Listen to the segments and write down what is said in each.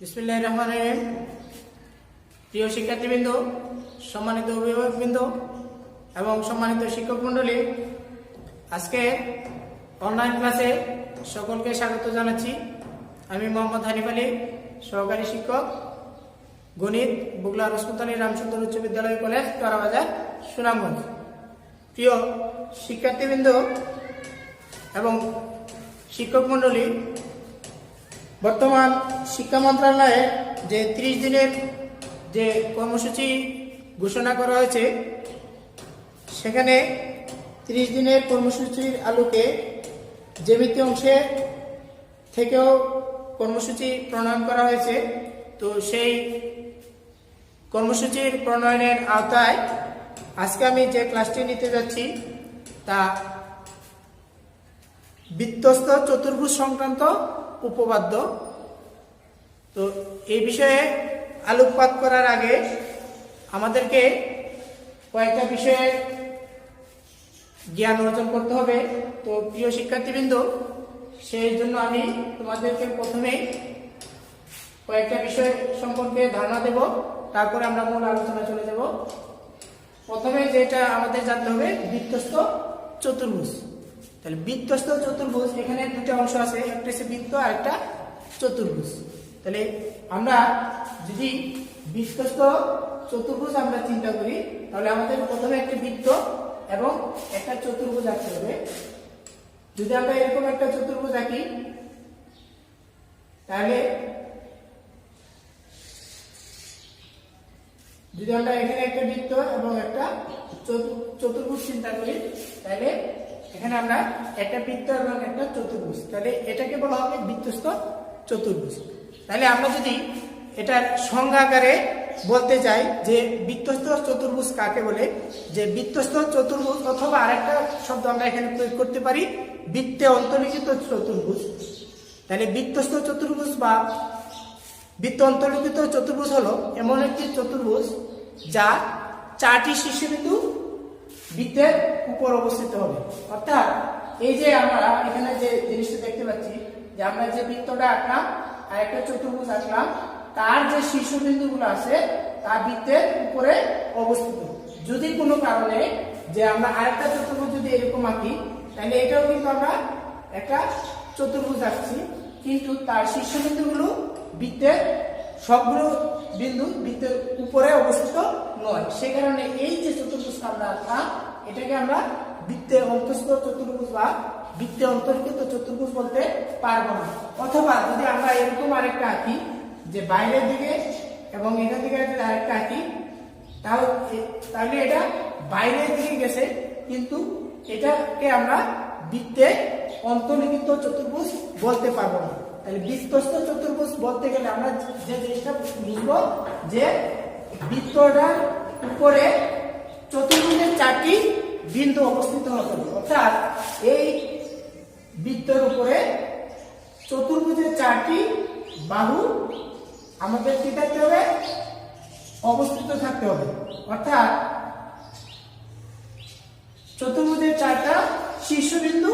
বিসমিল্লাহির রহমানির রহিম। প্রিয় শিক্ষার্থীবৃন্দ, সম্মানিত অভিভাবকবৃন্দ এবং সম্মানিত শিক্ষক মণ্ডলী, আজকে অনলাইন ক্লাসে সকলকে স্বাগত জানাচ্ছি। আমি মোহাম্মদ হানিফ আলী, সহকারী শিক্ষক, গণিত, বুগলা রসমতালী রামসুন্দর উচ্চ বিদ্যালয় কলেজ, কারাবাজার, সুনামগঞ্জ। প্রিয় শিক্ষার্থীবৃন্দ এবং শিক্ষক মণ্ডলী, বর্তমান শিক্ষা মন্ত্রণালয়ে যে 30 দিনের যে কর্মসূচি ঘোষণা করা হয়েছে, সেখানে 30 দিনের কর্মসূচির আলোকে জ্যামিতি অংশে থেকেও কর্মসূচি প্রণয়ন করা হয়েছে। তো সেই কর্মসূচির প্রণয়নের আওতায় আজকে আমি যে ক্লাসটি নিতে যাচ্ছি তা বৃত্তস্থ চতুর্ভুজ সংক্রান্ত উপপাদ্য। তো এই বিষয়ে আলোকপাত করার আগে আমাদেরকে কয়েকটা বিষয়ে জ্ঞান অর্জন করতে হবে। তো প্রিয় শিক্ষার্থীবৃন্দ, সেই জন্য আমি তোমাদেরকে প্রথমেই কয়েকটা বিষয় সম্পর্কে ধারণা দেব, তারপরে আমরা মূল আলোচনা চলে যাব। প্রথমে যেটা আমাদের জানতে হবে, বৃত্তস্থ চতুর্ভুজ। তাহলে বৃত্তস্থ চতুর্ভুজ, এখানে দুটো অংশ আছে, একটা হচ্ছে বৃত্ত আর একটা চতুর্ভুজ। তাহলে আমরা যদি বৃত্তস্থ চতুর্ভুজ আমরা চিন্তা করি, তাহলে আমাদের প্রথমে একটা বৃত্ত এবং একটা চতুর্ভুজ আঁকতে হবে। যদি আমরা এরকম একটা চতুর্ভুজ আঁকি, তাহলে যদি আমরা এখানে একটা বৃত্ত এবং একটা চতুর্ভুজ চিন্তা করি, তাহলে এখানে আমরা একটা বৃত্ত এবং একটা চতুর্ভুজ, তাহলে এটাকে বলা হবে বৃত্তস্থ চতুর্ভুজ। তাহলে আমরা যদি এটার সংজ্ঞা আকারে বলতে চাই যে বৃত্তস্থ চতুর্ভুজ কাকে বলে, যে বৃত্তস্থ চতুর্ভুজ, অথবা আরেকটা শব্দ আমরা এখানে প্রয়োগ করতে পারি, বৃত্তে অন্তর্লিখিত চতুর্ভুজ। তাহলে বৃত্তস্থ চতুর্ভুজ বা বৃত্ত অন্তর্লিখিত চতুর্ভুজ হলো এমন একটি চতুর্ভুজ যা 4টি শীর্ষবিন্দু বৃত্তের উপর অবস্থিত হবে। অর্থাৎ এই যে আমরা এখানে যে জিনিসটা দেখতে পাচ্ছি, যে আমরা যে বৃত্তটা আঁকলাম আর একটা চতুর্ভুজ আঁকলাম, তার যে শীর্ষবিন্দুগুলো আছে তা বৃত্তের উপরে অবস্থিত। যদি কোনো কারণে যে আমরা আরেকটা চতুর্ভুজ যদি এরকম আঁকি, তাহলে এটাও কিন্তু আমরা একটা চতুর্ভুজ আঁকছি, কিন্তু তার শীর্ষবিন্দুগুলো বৃত্তের সবগুলো বিন্দু বৃত্তের উপরে অবস্থিত নয়। সে কারণে এই যে চতুর্ভুজটা আমরা আঁকলাম, এটাকে আমরা বৃত্তে অন্তঃস্থ চতুর্ভুজ বা বৃত্তে অন্তর্লিখিত চতুর্ভুজ বলতে পারবো না। অথবা যদি আমরা এরকম আরেকটা আঁকি, যে বাইরের দিকে এবং এখান থেকে আরেকটা আঁকি, তাহলে এটা বাইরের দিকে গেছে, কিন্তু এটাকে আমরা বৃত্তে অন্তর্লিখিত চতুর্ভুজ বলতে পারবো না। তাহলে বৃত্তস্থ চতুর্ভুজ বলতে গেলে আমরা যে জিনিসটা বুঝবো, যে বৃত্তটার উপরে চতুর্ভুজের 4টি বিন্দু অবস্থিত হতে হবে। অর্থাৎ এই বৃত্তের উপরে চতুর্ভুজের 4টি বাহু আমাদের কি থাকতে হবে? অবস্থিত থাকতে হবে। অর্থাৎ চতুর্ভুজের 4টা শীর্ষবিন্দু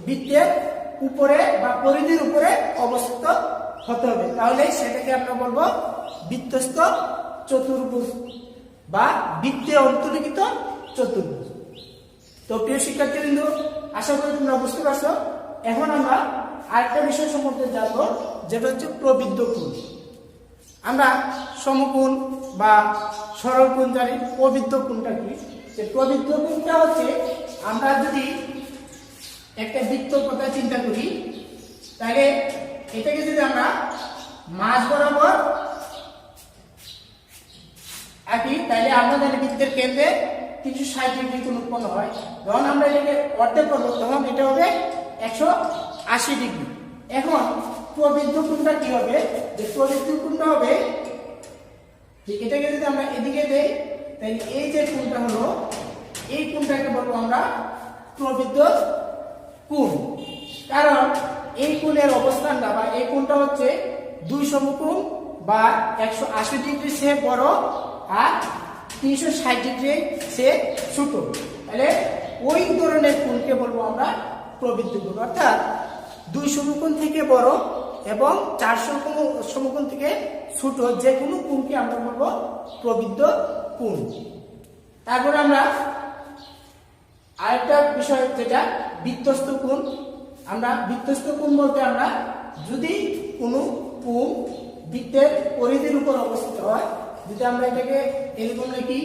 বৃত্তের উপরে বা পরিধির উপরে অবস্থিত হতে হবে, তাহলে সেটাকে আমরা বলবো বৃত্তস্থ চতুর্ভুজ বা বৃত্তে অন্তর্লিখিত চতুর্ভুজ। তো প্রিয় শিক্ষার্থীবৃন্দ, আশা করি তোমরা বুঝতে পারছো। এখন আমরা আরেকটা বিষয় সম্পর্কে জানবো, যেটা হচ্ছে প্রবৃদ্ধ কোণ। আমরা সমকোণ বা সরল কোণ জানি, প্রবৃদ্ধ কোণটা কি? যে প্রবৃদ্ধ কোণটা হচ্ছে, আমরা যদি একটা বৃত্তর কথা চিন্তা করি, তাহলে এটাকে যদি আমরা মাঝ বরাবর আঁকি, তাহলে আমরা জানি বৃত্তের কেন্দ্রে 360 ডিগ্রি কোণ উৎপন্ন হয়। যখন আমরা এটাকে অর্ধেক করবো, তখন এটা হবে 180 ডিগ্রি। এখন প্রবৃদ্ধ কোণটা কি হবে? যে প্রবৃদ্ধ কোণটা হবে, এটাকে যদি আমরা এদিকে দেই, তাহলে এই যে কোণটা হলো, এই কোণটাকে বলবো আমরা প্রবৃদ্ধ কোণ। কারণ এই কোণের অবস্থানটা বা এই কোণটা হচ্ছে 2 সমকোণ বা 180 ডিগ্রি সে বড় আর 360 ডিগ্রি সে ছোট। তাহলে ওই ধরনের কোণকে বলবো আমরা প্রবৃদ্ধ কোণ। অর্থাৎ 2 সমকোণ থেকে বড় এবং 4 সমকোণ থেকে ছোট যে কোনো কোণকে আমরা বলবো প্রবৃদ্ধ কোণ। তারপর আমরা আরেকটা বিষয় যেটা বৃত্তস্থ কোণ। আমরা বৃত্তস্থ কোণ বলতে আমরা যদি কোনো কোণ বৃত্তের পরিধির উপর অবস্থিত হয়, যদি আমরা এটাকে এরকম লিখি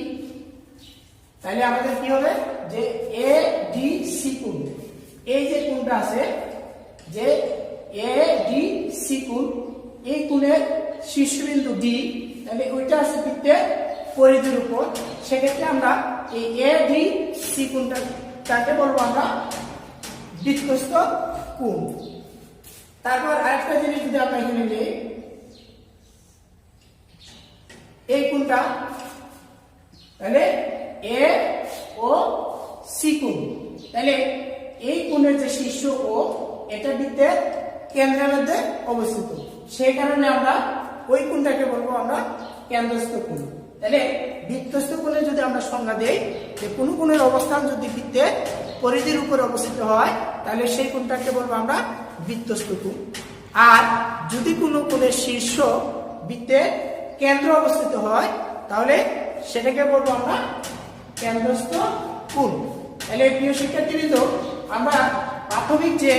তাহলে আমাদের কি হবে যে এ ডি সি কোণ, এই যে কোণটা আছে যে এ ডি সি কোণ, এই কোণের শীর্ষবিন্দু ডি, তাহলে ওইটা আছে বৃত্তের পরিধির উপর। সেক্ষেত্রে আমরা এই এ ডি সি কোণটাকে বলবো আমরা বৃত্তস্থ কোণ। তারপর আরেকটা জিনিস যদি আমরা এখানে নিই, এই কোণটা তাহলে এ ও সি কোণ, তাহলে এই কোণের যে শীর্ষ ও এটা বৃত্তের কেন্দ্রের মধ্যে অবস্থিত, সেই কারণে আমরা ওই কোণটাকে বলবো আমরা কেন্দ্রস্থ কোণ। তাহলে বৃত্তস্থ কোণের যদি আমরা সংজ্ঞা দেই যে কোন কোণের অবস্থান যদি বৃত্তের পরিধির উপরে অবস্থিত হয় তাহলে সেই কোণটাকে বলবো আমরা বৃত্তস্থ কোণ। আর যদি কোনো কোণের শীর্ষ বৃত্তের কেন্দ্র অবস্থিত হয় তাহলে সেটাকে বলবো আমরা কেন্দ্রস্থ কোণ। তাহলে প্রিয় শিক্ষার্থীবৃন্দ, আমরা প্রাথমিক যে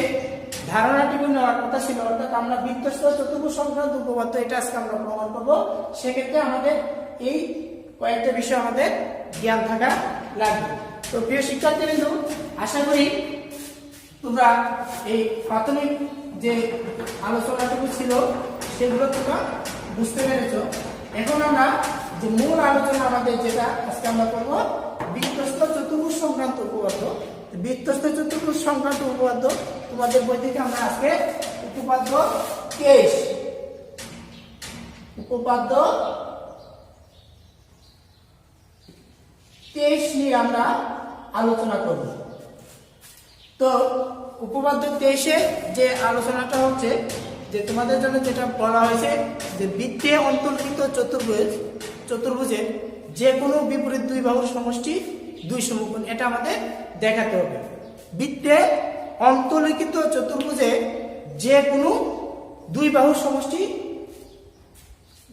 ধারণাটুকু নেওয়ার কথা ছিল, অর্থাৎ আমরা বৃত্তস্থ চতুর্ভুজ সংক্রান্ত উপপাদ্য এটা আজকে আমরা প্রমাণ করবো। সেক্ষেত্রে আমাদের এই কয়েকটা বিষয় আমাদের জ্ঞান থাকা লাগবে। তো প্রিয় শিক্ষার্থীবৃন্দ, আশা করি তোমরা এই প্রাথমিক যে আলোচনাটুকু ছিল সেগুলো তোমরা বুঝতে পেরেছো। এখন আমরা যে মূল আলোচনা আমাদের যেটা আজকে আমরা করবো বৃত্তস্থ চতুর্ভুজ সংক্রান্ত উপপাদ্য। বৃত্তস্থ চতুর্ভুজ সংক্রান্ত উপপাদ্য তোমাদের বই থেকে আমরা আজকে উপপাদ্য 23 নিয়ে আমরা আলোচনা করব। তো উপপাদ্য 23 যে আলোচনাটা হচ্ছে যে তোমাদের জন্য যেটা বলা হয়েছে যে বৃত্তে অন্তর্লিখিত চতুর্ভুজের যে কোনো বিপরীত দুই বাহুর সমষ্টি দুই সমকোণ, এটা আমাদের দেখাতে হবে। বৃত্তে অন্তর্লিখিত চতুর্ভুজে যে কোনো দুই বাহুর সমষ্টি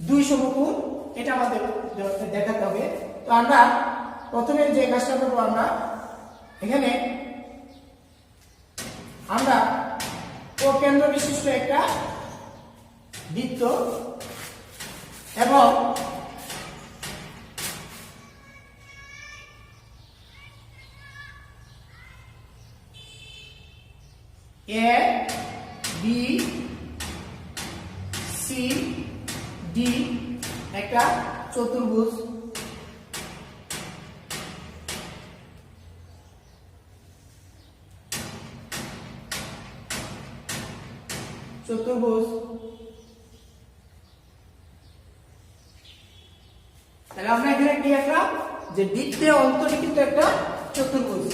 দুই সমকোণ, এটা আমাদের দেখাতে হবে। তো আমরা প্রথমে যে কাজটা করবো, আমরা এখানে আমরা কেন্দ্র বিশিষ্ট একটা বৃত্ত এবং এ বি সি ডি একটা চতুর্ভুজ, তাহলে আমরা এখানে কি দেখলাম যে বৃত্তে অন্তর্লিখিত একটা চতুর্ভুজ।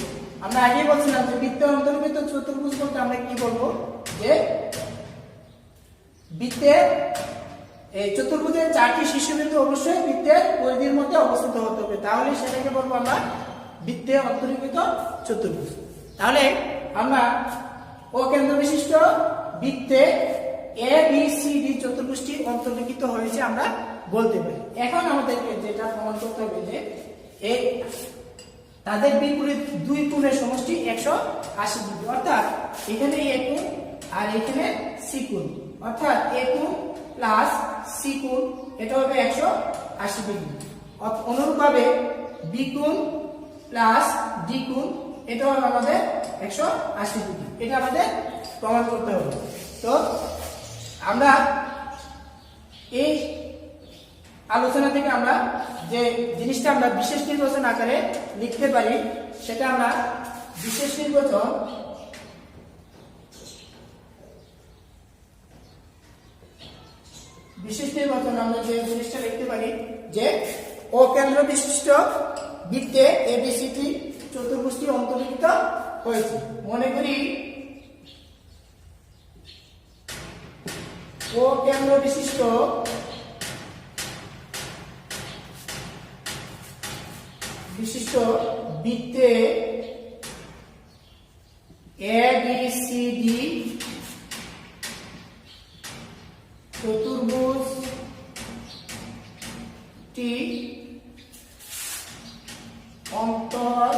আমরা আগেই বলছিলাম যে বৃত্তে অন্তর্লিখিত চতুর্ভুজ বলতে আমরা কি বলবো যে বৃত্তের এই চতুর্ভুজের 4টি শীর্ষবিন্দু অবশ্যই বৃত্তের পরিধির মধ্যে অবস্থিত হতে হবে, তাহলে সেটাকে বলবো আমরা বৃত্তে অন্তর্লিখিত চতুর্ভুজ। তাহলে আমরা কেন্দ্র বিশিষ্ট বৃত্তে এ বি সি ডি চতুর্ভুজটি অন্তর্লিখিত হয়েছে আমরা বলতে পারি। এখন আমাদেরকে যেটা প্রমাণ করতে হবে যে এই তাদের বিপরীত দুই কোণের সমষ্টি 180 ডিগ্রি, অর্থাৎ এখানে এ কোণ আর এখানে সি কোণ, অর্থাৎ এ কোণ প্লাস সি কোণ এটা হবে 180 ডিগ্রি। অনুরূপভাবে বি কোণ প্লাস ডি কোণ এটা হবে আমাদের 180 ডিগ্রি। এটা আমাদের প্রমাণ করতে হবে। তো আমরা এই আলোচনা থেকে আমরা যে জিনিসটা আমরা বিশেষ নির্বাচন আকারে লিখতে পারি, সেটা আমরা বিশেষ নির্বাচন আমরা যে জিনিসটা লিখতে পারি যে কেন্দ্র বিশিষ্ট বৃত্তে এবিসিডি চতুর্ভুজটি অন্তর্লিখিত হয়েছে। মনে করি কেন্দ্র বিশিষ্ট বৃত্তে এবিসিডি চতুর্ভুজটি অন্তর্লিখিত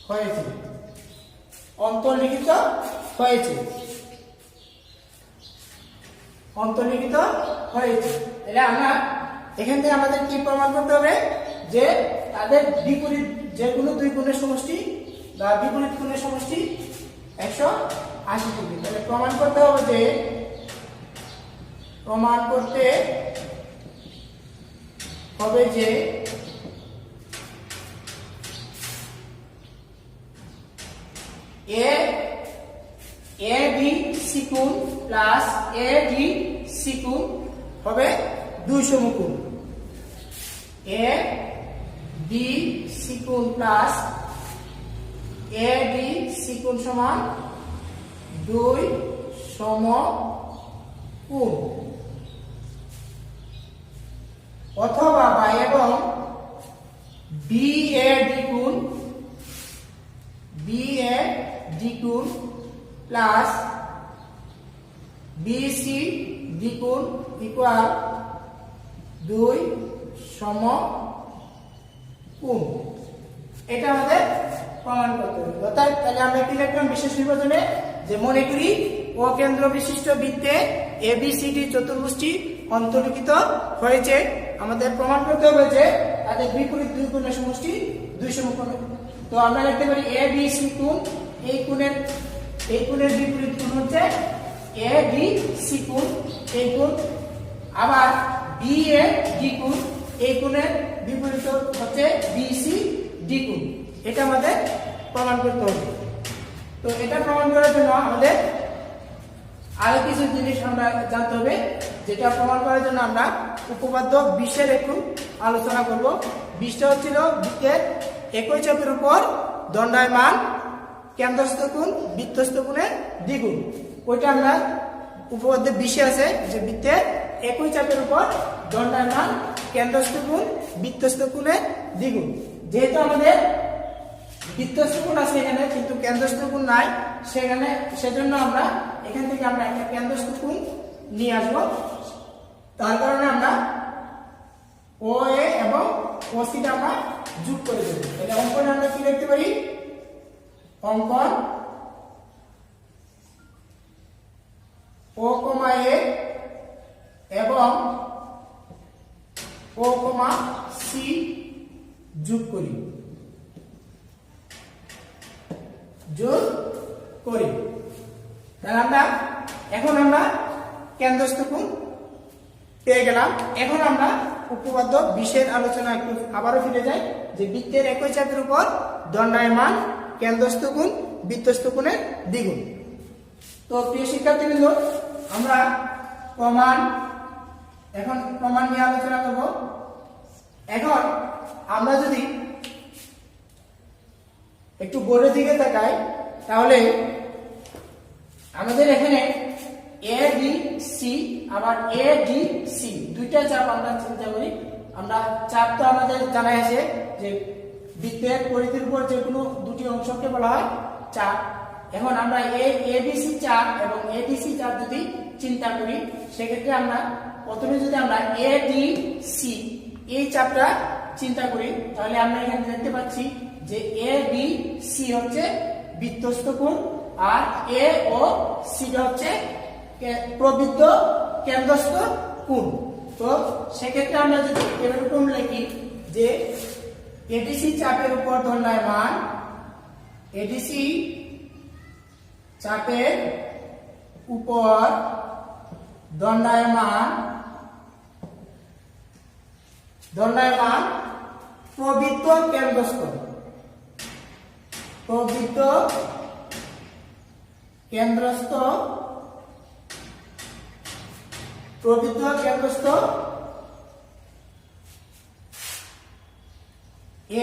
হয়েছে। অন্তর্লিখিত হয়েছে। অন্তর্লিখিত হয়েছে। তাহলে আমরা এখান থেকে আমাদের কি প্রমাণ করতে হবে যে তাদের বিপরীত যে কোনো দুই কোণের সমষ্টি বা বিপরীত কোণের সমষ্টি 180 ডিগ্রি। তাহলে প্রমাণ করতে হবে যে এ বি সি কোণ প্লাস এ ডি সি কোণ হবে 2 সমকোণ। এ বি সি কোণ প্লাস এ ডি সি কোণ সমান 2 সমকোণ। অথবা বা এবং বি এ ডি কোণ প্লাস বি সি ডি কোণ ইকুয়াল 2 সমকোণ। এটা আমাদের প্রমাণ করতে হবে। অর্থাৎ তাহলে আমরা কি লিখলাম বিশেষ নির্বাচনে যে মনে করি ও কেন্দ্র বিশিষ্ট বৃত্তে এবিসিডি চতুর্ভুজটি অন্তর্লিখিত হয়েছে। আমাদের প্রমাণ করতে হবে যে তাদের বিপরীত দুই কোণের সমষ্টি 2 সমকোণ। তো আমরা লিখতে পারি এ বি সি কোণ, এই কোণের বিপরীত কোণ হচ্ছে এ ডি সি কোণ, এই কোণ। আবার বি এ ডি কোণ, এই কোণের বিপরীত হচ্ছে বি সি ডি কোণ। এটা আমাদের প্রমাণ করতে হবে। তো এটা প্রমাণ করার জন্য আমাদের আরো কিছু জিনিস আমরা জানতে হবে, যেটা প্রমাণ করার জন্য আমরা উপপাদ্য 20 একটু আলোচনা করব। 20টা হচ্ছিল বৃত্তের একই চাপের উপর দণ্ডায়মান কেন্দ্রস্থ কোণ বৃত্তস্থ কোণের দ্বিগুণ। ওইটা আমরা উপপাদ্য 20 আছে যে বৃত্তের একই চাপের উপর দণ্ডায়মান কেন্দ্রস্থ কোণ বৃত্তস্থ কোণের দ্বিগুণ। যেহেতু আমাদের বৃত্তস্থ কোণ আছে এখানে কিন্তু কেন্দ্রস্থ কোণ নাই, সেজন্য আমরা এখান থেকে আমরা একটা কেন্দ্রস্থ কোণ নিয়ে আসবো। তার কারণে আমরা ও এ এবং ও সি টা আমরা যোগ করে দেব। তাহলে অঙ্কনে আমরা কি লিখতে পারি? অঙ্কন ও কমা এ এবং ও কমা সি যোগ করি। তাহলে এখন আমরা কেন্দ্রস্থ কোণ পেয়ে গেলাম। এখন আমরা উপপাদ্য 20 আলোচনা একটু আবারও ফিরে যাই যে বৃত্তের একই চাপের উপর দণ্ডায়মান কেন্দ্রস্থ কোণ বৃত্তস্থ কোণের দ্বিগুণ। তো প্রিয় শিক্ষার্থীবৃন্দ, আমরা প্রমাণ নিয়ে আলোচনা করব। এখন আমরা যদি একটু বোর্ডের দিকে তাকাই তাহলে আমাদের এখানে এ বি সি আবার এ ডি সি দুইটা চাপ আমরা চিন্তা করি। আমরা চাপ তো আমাদের জানা আছে যে বৃত্তের পরিধির উপর যে কোনো দুটি অংশকে বলা হয় চাপ। এখন আমরা এ বি সি চাপ এবং এ ডি সি চাপ যদি চিন্তা করি সেক্ষেত্রে আমরা প্রথমে যদি আমরা এ ডি সি এই চাপটা চিন্তা করি তাহলে আমরা এখানে দেখতে পাচ্ছি যে এ বি সি হচ্ছে বৃত্তস্থ কোণ আর এ ও সি হচ্ছে প্রবৃত্ত কেন্দ্রস্থ কোণ। তো সেক্ষেত্রে আমরা যদি এরকম লিখি যে এডিসি চাপের উপর দণ্ডায়মান, এডিসি চাপের উপর দণ্ডায়মান প্রবৃত্ত কেন্দ্রস্থ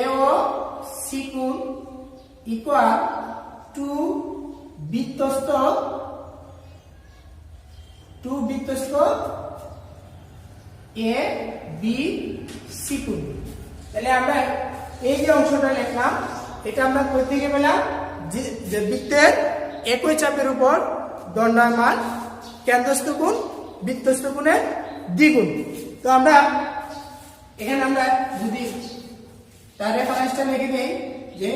এ ও সি কোণ ইকুয়াল টু বৃত্তস্থ এ বি সি কোণ। তাহলে আমরা এই যে অংশটা লিখলাম এটা আমরা কই থেকে পেলাম? যে বৃত্তের একই চাপের উপর দণ্ডায়মান কেন্দ্রস্থ কোণ বৃত্তস্থ কোণের দ্বিগুণ। তো আমরা এখানে আমরা যদি তার রেফারেন্সটা লিখে দেই যে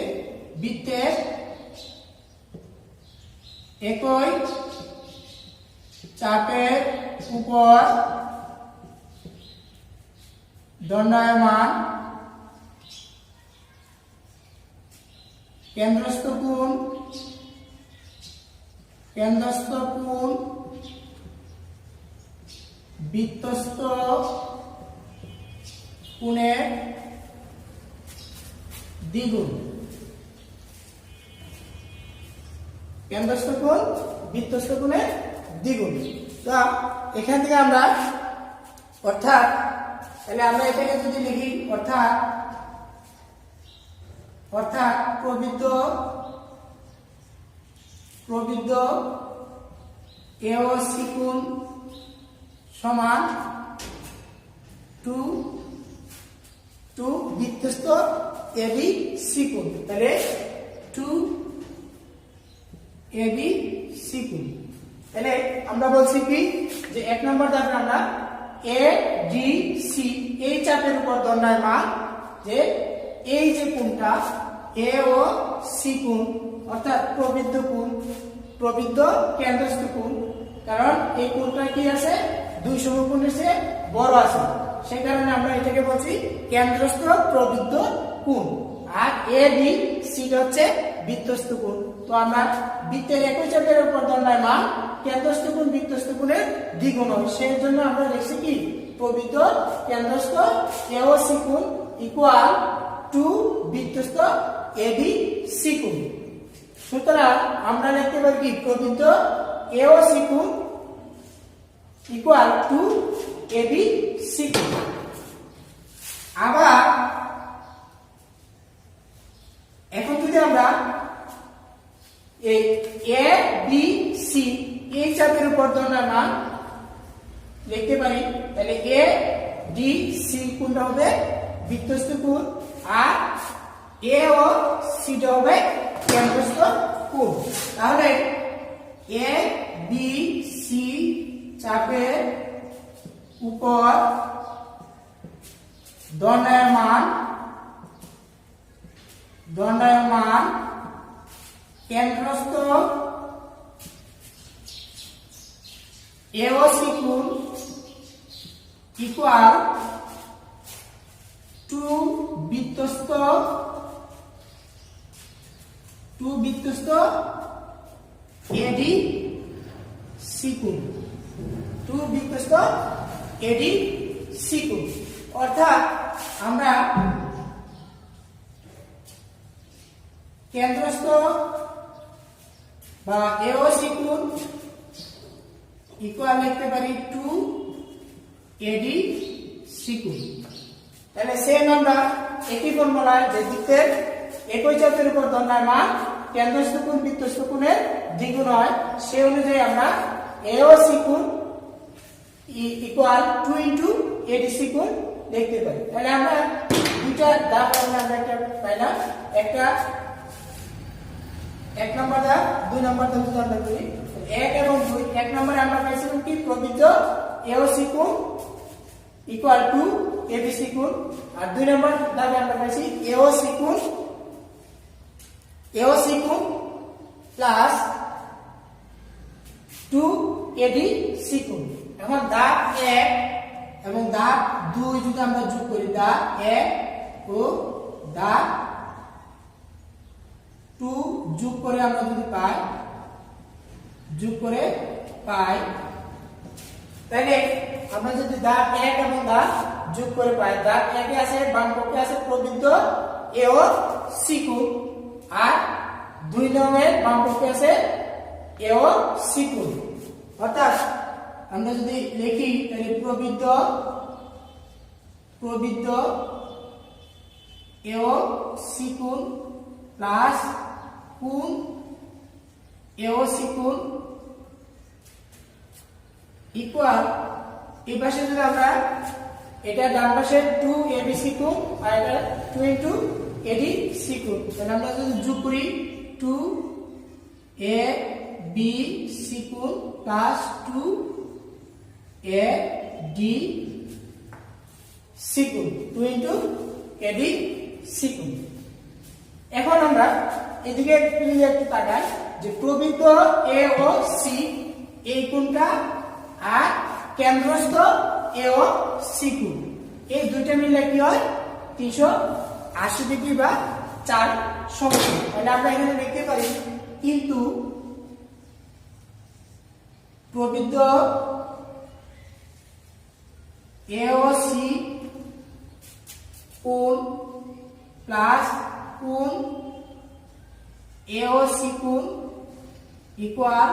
বৃত্তের একই চাপের উপর দণ্ডায়মান কেন্দ্রস্থ কোণ বৃত্তস্থ কোণের দ্বিগুণ। কেন্দ্রস্থ কোণ বৃত্তস্থ কোণের দ্বিগুণ। তো এখান থেকে আমরা অর্থাৎ তাহলে আমরা এটাকে যদি লিখি অর্থাৎ প্রবৃদ্ধ AOC কোণ সমান 2 বৃত্তস্থ ABC কোণ। তাহলে 2 ABC কোণ। তাহলে আমরা বলছি কি যে এক নম্বর ধাপে আমরা ADC এই চাপের উপর দণ্ডায়মান যে এই যে কোণটা AOC কোণ অর্থাৎ প্রবৃদ্ধ কেন্দ্রস্থ কোণ, কারণ এই কোণটা কি আছে দুই সমকোণের চেয়ে বড় আছে, সেই কারণে আমরা এটাকে বলছি কেন্দ্রস্থ প্রবৃদ্ধ কোণ। আর ABC হচ্ছে বৃত্তস্থ কোণ। তো আমরা বৃত্তের একই চাপের উপর দণ্ডায়মান কেন্দ্রস্থ কোণ বৃত্তস্থ কোণের দ্বিগুণ হয়, সেই জন্য আমরা লিখছি কি প্রবৃদ্ধ কেন্দ্রস্থ AOC কোণ ইকুয়াল 2 বৃত্তস্থ ABC কোণ। সুতরাং আমরা লিখতে পারি কি প্রবৃদ্ধ AOC কোণ ইকুয়াল 2 ABC কোণ। আবার এখন যদি আমরা এই ABC এই চাপের উপর দণ্ডায়মান লিখতে পারি, তাহলে ADC কোণটা হবে বৃত্তস্থ কোণ আর AOC হবে কেন্দ্রস্থ কোণ। তাহলে ABC চাপের উপর দণ্ডায়মান কেন্দ্রস্থ AOC কোণ ইকুয়াল 2 বৃত্তস্থ ADC কোণ। 2 বৃত্তস্থ ADC কোণ। অর্থাৎ আমরা কেন্দ্রস্থ বা AOC কোণ ইকুয়াল লিখতে পারি 2 ADC কোণ। তাহলে সেম আমরা একই ফর্মুলায় যে বৃত্তের একই চাপের উপর দণ্ডায়মান কেন্দ্রস্থ কোণ বৃত্তস্থ কোণের দ্বিগুণ হয়, সেই অনুযায়ী আমরা AOC কোণ ইকুয়াল 2 ইনটু ADC কোণ লিখতে পারি। তাহলে আমরা দুইটা ধাপ আমরা একটা পাইলাম, একটা এক নম্বর ধাপ, 2 নম্বর ধাপ যদি আমরা করি 1 এবং 2। 1 নম্বরে আমরা পাইছিলাম কি প্রবৃদ্ধ AOC কোণ ইকুয়াল 2 ABC কোণ, আর 2 নম্বর ধাপে আমরা পাইছি AOC কোণ প্লাস 2 ADC কোণ। এখন ধাপ 1 এবং ধাপ 2 যদি আমরা যোগ করি, ধাপ 1 ও ধাপ 2 যোগ করে আমরা যদি পাই তাহলে আমরা যদি ধাপ 1 এবং ধাপ যোগ করে পাই, ধাপ 1 এ আছে বাম পক্ষে আছে প্রবৃদ্ধ AOC কোণ আর 2 নম্বরের বাম পক্ষে আছে AOC কোণ। অর্থাৎ আমরা যদি লিখি তাহলে প্রবৃদ্ধ AOC কোণ প্লাস কোণ AOC কোণ ইকুয়াল এই পাশে যদি আমরা এটা ডান পাশে 2 ABC কোণ আর এটা 2 ইনটু ADC কোণ, তাহলে আমরা যদি যোগ করি টু এ বি সি কোণ plus two A D C কোণ, 2 ইন্টু এ ডি সি কোণ। এখন আমরা এদিকে একটু তাকাই যে প্রবৃত্ত এ ও সি এই কোণটা আর কেন্দ্রস্থ এ ও সি কোণ, এই দুইটা মিলে কি হয় 380 ডিগ্রি বা 4 সমকোণ। তাহলে আমরা এখানে লিখতে পারি কিন্তু প্রবৃত্ত এ ও সি কোণ প্লাস কোণ এ ও সি কোণ ইকুয়াল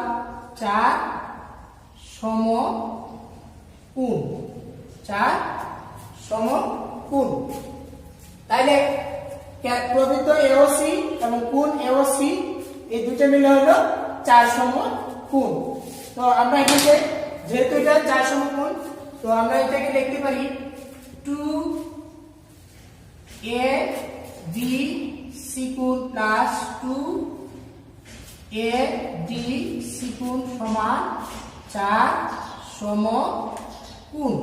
4 সমকোণ, 4 সমকোণ। তাইলে প্রবৃত্ত এ ও সি এবং কোণ এ ও সি এই দুটো মিলে হলো 4 সমকোণ। তো আমরা এখানে যেহেতু এটা 4 সমকোণ, তো আমরা এটাকে লিখতে পারি 2 এ বি সি কোণ প্লাস 2 এ ডি সি কোণ সমান 4 সমকোণ,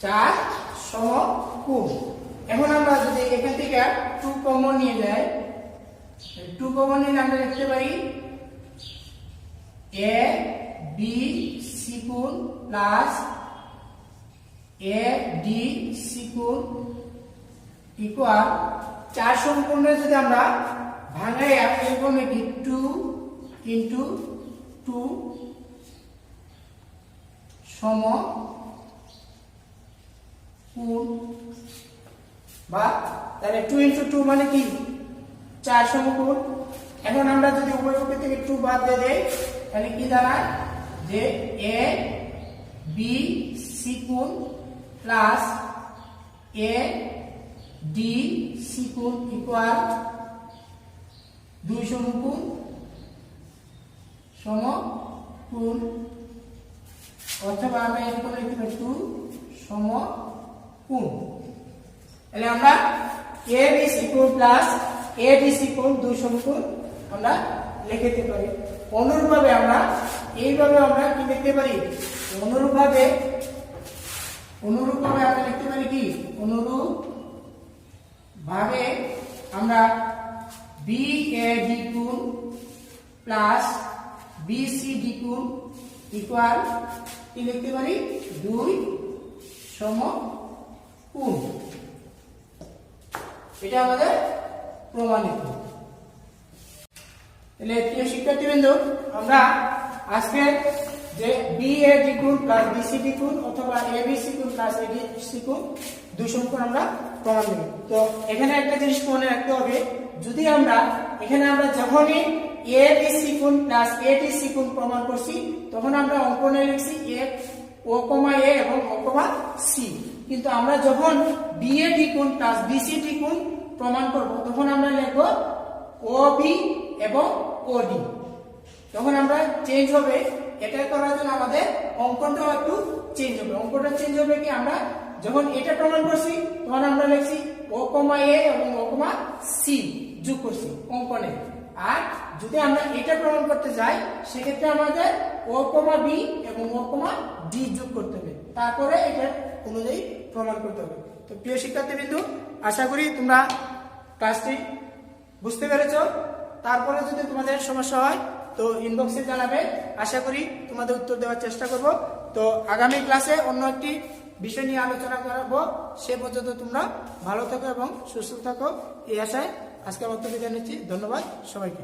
4 সমকোণ। এখন আমরা যদি এখান থেকে 2 কমন নিয়ে যাই, 2 কমন নিয়ে আমরা লিখতে পারি এ বি সি কোণ প্লাস এ ডি সি কোণ ইকুয়াল 4 সমকোণের যদি আমরা ভাঙাই এরকম কি 2 ইন্টু 2 সমকোণ, বা তাহলে 2 ইন্টু 2 মানে কি 4 সমকোণ। এখন আমরা যদি উভয় পক্ষ থেকে 2 বাদ দিয়ে দেই তাহলে কি দাঁড়ায় যে এ বি সি কোণ প্লাস এ ডি সি কোণ ইকুয়াল 2 সমকোণ, সমকোণ, অথবা আমরা এরকম লিখতে পারি 2 সমকোণ। তাহলে আমরা এ বি সি কোণ প্লাস এ ডি সি কোণ 2 সমকোণ আমরা লিখতে পারি। অনুরূপভাবে আমরা এইভাবে আমরা কি লিখতে পারি, অনুরূপভাবে আমরা লিখতে পারি কি অনুরূপভাবে আমরা বি এ ডি কোণ প্লাস বি সি ডি কোণ ইকুয়াল কি লিখতে পারি 2 সমকোণ। এটা আমাদের প্রমাণিত। তাহলে প্রিয় শিক্ষার্থীবৃন্দ, আমরা আজকে যে বি এ ডি কোণ প্লাস বি সি ডি কোণ অথবা এ বি সি কোণ প্লাস এ ডি সি কোণ 2 সমকোণ আমরা প্রমাণ দেব। তো এখানে একটা জিনিস মনে রাখতে হবে, যদি আমরা এখানে আমরা যখনই এ বি সি কোণ প্লাস এ ডি সি কোণ প্রমাণ করছি তখন আমরা অঙ্কনে লিখছি এ ও কমা এ এবং ও কমা সি, কিন্তু আমরা যখন বি এ ডি কোণ প্লাস বি সি ডি কোণ প্রমাণ করব তখন আমরা লিখব ও বি এবং ও ডি। তখন আমরা চেঞ্জ হবে, এটা করার জন্য আমাদের অঙ্কনটাও একটু চেঞ্জ হবে। অঙ্কটা চেঞ্জ হবে কি, আমরা যখন এটা প্রমাণ করছি তখন আমরা লিখছি ও কমা এ এবং ও কমা সি যোগ করছি অঙ্কনে, আর যদি আমরা এটা প্রমাণ করতে যাই সেক্ষেত্রে আমাদের ও কমা বি এবং ও কমা ডি যোগ করতে হবে, তারপরে এটা অনুযায়ী প্রমাণ করতে হবে। তো প্রিয় শিক্ষার্থীবৃন্দ, আশা করি তোমরা ক্লাসটি বুঝতে পেরেছো। তারপরে যদি তোমাদের সমস্যা হয় তো ইনবক্সে জানাবে, আশা করি তোমাদের উত্তর দেওয়ার চেষ্টা করব। তো আগামী ক্লাসে অন্য একটি বিষয় নিয়ে আলোচনা করব। সে পর্যন্ত তোমরা ভালো থাকো এবং সুস্থ থাকো, এই আশায় আজকের মতো বিদায় নিচ্ছি। ধন্যবাদ সবাইকে।